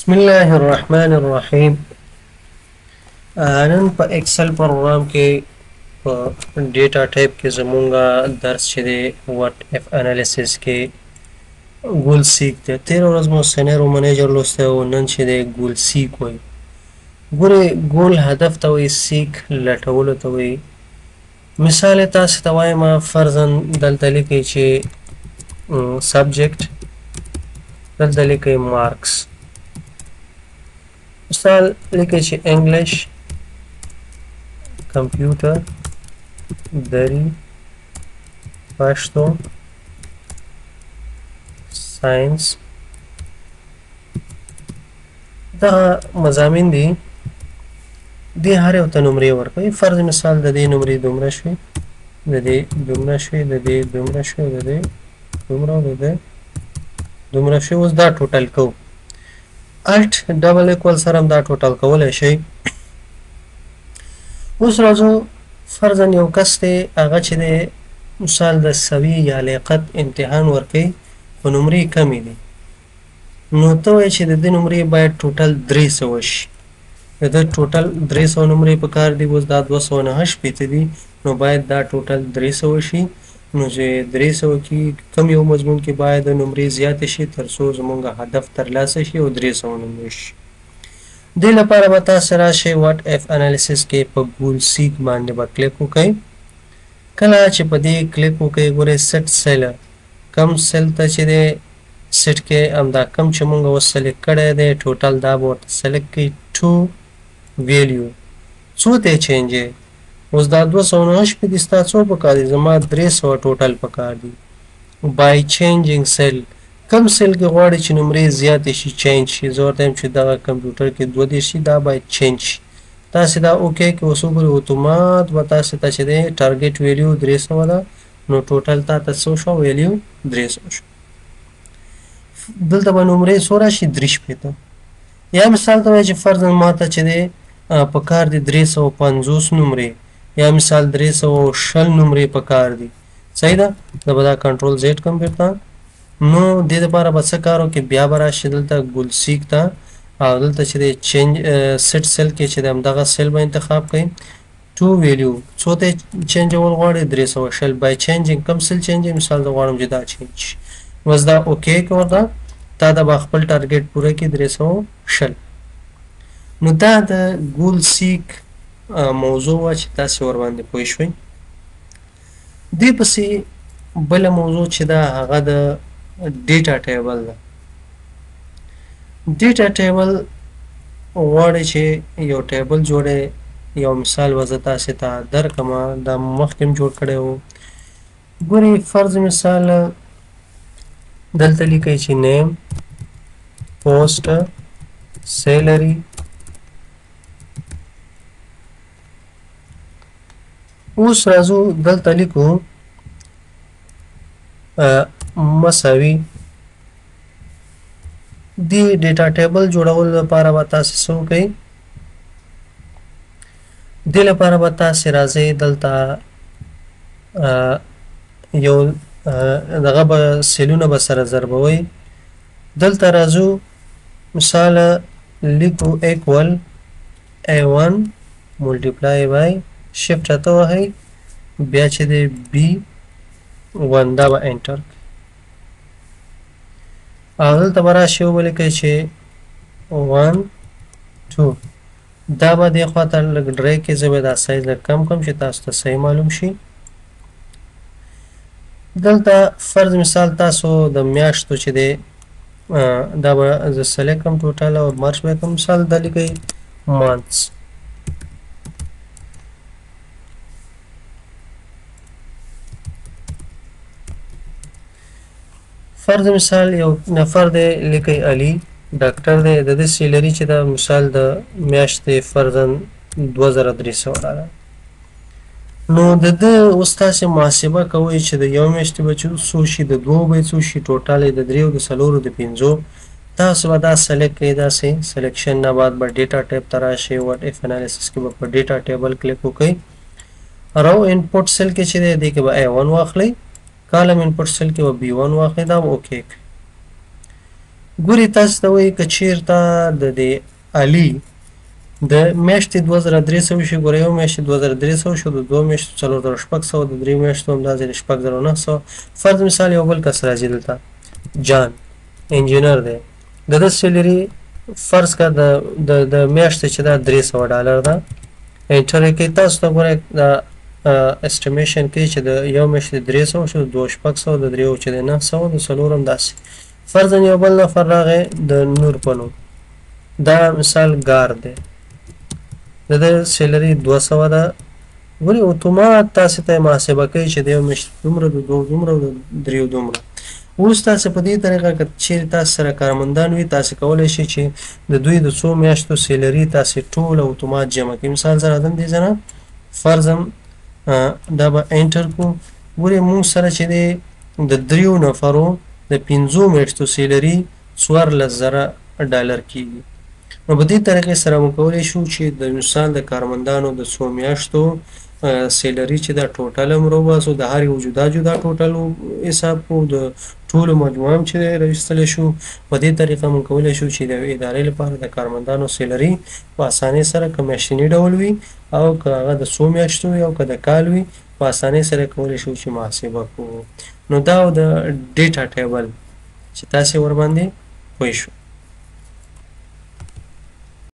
بسم الله الرحمن الرحیم. نن په ایکسل پروګرام کې په ډیټا ټایپ کې زمونږه درس چې دی وات اف انالیسس کې ګول سیک دی. تیر ورځ مو سینیرو منیجر لوستی او نن چې دی ګول سیک وایي. ګورې ګول هدف ته وایي، سیک لټولو ته وایي. مثال یې تاسې ته وایم، فرضاً دلته لیکئ چې سبجیکټ، دلته لیکئ مارکس. مثال لیکئ چې انګلیش، کمپیوټر، دری، پښتو، ساينس. دا مضامین دي. دې هر یو ته نمرې ورکوي. فرض مثال د دې نمرې دومره شوي، د دې دومره شوي، د دې دومره شوي، د دې دومره، د دې دومره شوي. اوس دا ټوټل کوو. الټ ډبل ایکول سره هم دا ټوټل کولی شئ. اوس راځو، فرضاً یو کس دی، هغه چې دی مثال د سوي یا لیاقت امتحان ورکوي، خو نمرې کمې دي. نو ته وایې چې د دې نمرې باید ټوټل 300 شي. د ده ټوټل 300 نمرې په کار دي. اوس دا 209 دي، نو باید دا ټوټل 300 شي. نو چې 300 کې کم یو مضمون کې باید نمرې زیاتې شي تر څو زموږ هدف ترلاسه شي او 300 نمرې شي. دې لپاره به تاسې راشئ واټ اف انالیسس کې په ګول سیک باندې به کلیک وکئ. کله چې په دې کلیک وکئ، ګورئ سیټ سیل، کم سیل ته چې دی سیټ کې همدا کم چې موږ اوس سلیکټ کړی دی ټوټل، دا به ورته سلیکټ کړئ. ټو ویلیو څو ته یې چینج یې. اوس دا 209 دي، ستا څو پکار دي؟ زما 300 ټوټل پکار دي. بای چینجینګ سیل، کم سیل کې غواړي چې نمرې زیاتې شي، چینج شي. زه ورته وایم چې دغه کمپیوټر کې 2 شي، دا باید چینج شي. تاسې دا اوکې کې اوس وګورئ، اتومات به تاسې ته چې دی ټارګیټ ویلیو 300 ده. نو ټوټل تا ته څو شو؟ ویلیو 300 شو. دلته به نمرې څو راشي؟ 350. یا مثال ته وایي چې فرضاً ما ته چې دی په کار دي 350 نمرې، یا مثال 320 نمرې په کار دي. صحیح ده؟ زه به دا کنټرول زیډ کوم بیرته. نو دې دپاره به څه کار وکړئ؟ بیا به راشئ دلته ګول سیک ته، او دلته چې دی چینج سیټ سیل کې چې دی همدغه سیل به انتخاب کړئ. ټو ویلیو څو ته چینجول غواړئ؟ 320. بای چینجینګ کم سیل چینج، مثال زه غواړم چې دا چینج شي. بس دا اوکې که ورته تا د به خپل ټارګیټ پوره کړي 320. نو دا د ګول سیک موضوع وه چې تاسې ورباندې پوه شوئ. دې پسې بله موضوع چې ده هغه د ډیټا ټیبل ده. ډیټا ټیبل غواړي چې یو ټیبل جوړی. یو مثال به زه تاسې ته درکړمه، دا مخکې هم جوړ کړی و. ګورئ فرض مثال دلته لیکئ چې نیم، پوسټ، سیلري، اوس راځو دلته لیکو مساوي. دې ډیټا ټیبل جوړولو لپاره به تاسې څه وکئ؟ دې لپاره به تاسې راځئ دلته یو دغه به سیلونه به سره ضربوئ. دلته راځو، مثال لیکو ایکول A1 ملټیپلای بای شفټ اته وهئ، بیا چې دی B1 دا به انټر کړئ. او دلته به راشئ ولیکئ چې 1 2. دا به دې خوا ته لږ ډرای کړئ. زه به دا سایز لږ کم کړم چې تاسو ته صحیح معلوم شي. دلته فرض مثال تاسو د میاشتو چې دی دا به زه سلیکټ کړم ټوټل او مرچ به کړم. مثال دا لیکئ مانثس. فرض مثال یو نفر دی، لیکئ علي، ډاکټر دی. د دې سیلري چې دا مثال د میاشتې فرضاً 2300 ډالر. نو د ده اوس تاسې محاسبه کوئ چې د یو میاشتې به څو شي، د دوو به څو شي، ټوټل یې د 3، د 4، د 5. تاسو به دا سلیکټ کړئ. داسې سلیکشن نه بعد به ډیټا ټیب ته راشئ. واټ اف انالیسس کې به په ډیټا ټیبل کلیک وکئ. رو انپوټ سیل کې چې دی دې کې به A1 واخلئ. کالم انپوټ سیل کې به B1 واخلئ. دا به اوکې کړئ. ګورې تاسو ته وایي که چېرته د دې علي د میاشتې 2300 شي، ګوره یو میاشتې 2300 شو، د دوه میاشتو 4600، د درې میاشتو همداسې 6900. فرض مثال یو بل کس راځي دلته جان انجینر دی، د ده سیلري فرض که د میاشتې چې دا $300 ده، انټر یې کوي. تاسو ته ګوره دا اسټیمیشن کوي چې د یو میاشتې 300 شو، د دوه 600، د دریو چې دی 900، د څلور هم داسې. فرضاً یو بل نفر راغی د نور په نوم، دا مثال ګار دی، د ده سیلري 200 ده. ګورې اتومات تاسې ته یې محاسبه کوي چې د یو میاشتې دومره، د دوو دومره، د دریو دومره. اوس تاسې په دې طریقه که چیرې تاسې سره کارمندان وي، تاسې کولی شئ چې د دوی د څو میاشتو سیلري تاسې ټوله اتومات جمع کړئ. مثال زه راځم دې ځای نه، فرضاً دا به انټر کړو. ګورې موږ سره چې دی د دریو نفرو د 5 میاشتو سیلري $14,000 کېږي. نو په دې طریقې سره موږ کولی شو چې د مثال د کارمندانو د څو میاشتو سیلري چې دا ټوټل هم راوباسو، د هر یو جدا جدا ټوټل حساب کړو، د ټولو مجموعه هم چې دی راویستلی شو. په دې طریقه موږ کولی شو چې د یوې ادارې لپاره د کارمندانو سیلري په اسانۍ سره که میاشتني ډول وي او که هغه د څو میاشتو وي او که د کال وي، په اسانۍ سره کولی شو چې محاسبه کړو. نو دا د ډیټا ټیبل چې تاسې ورباندې پوه شو.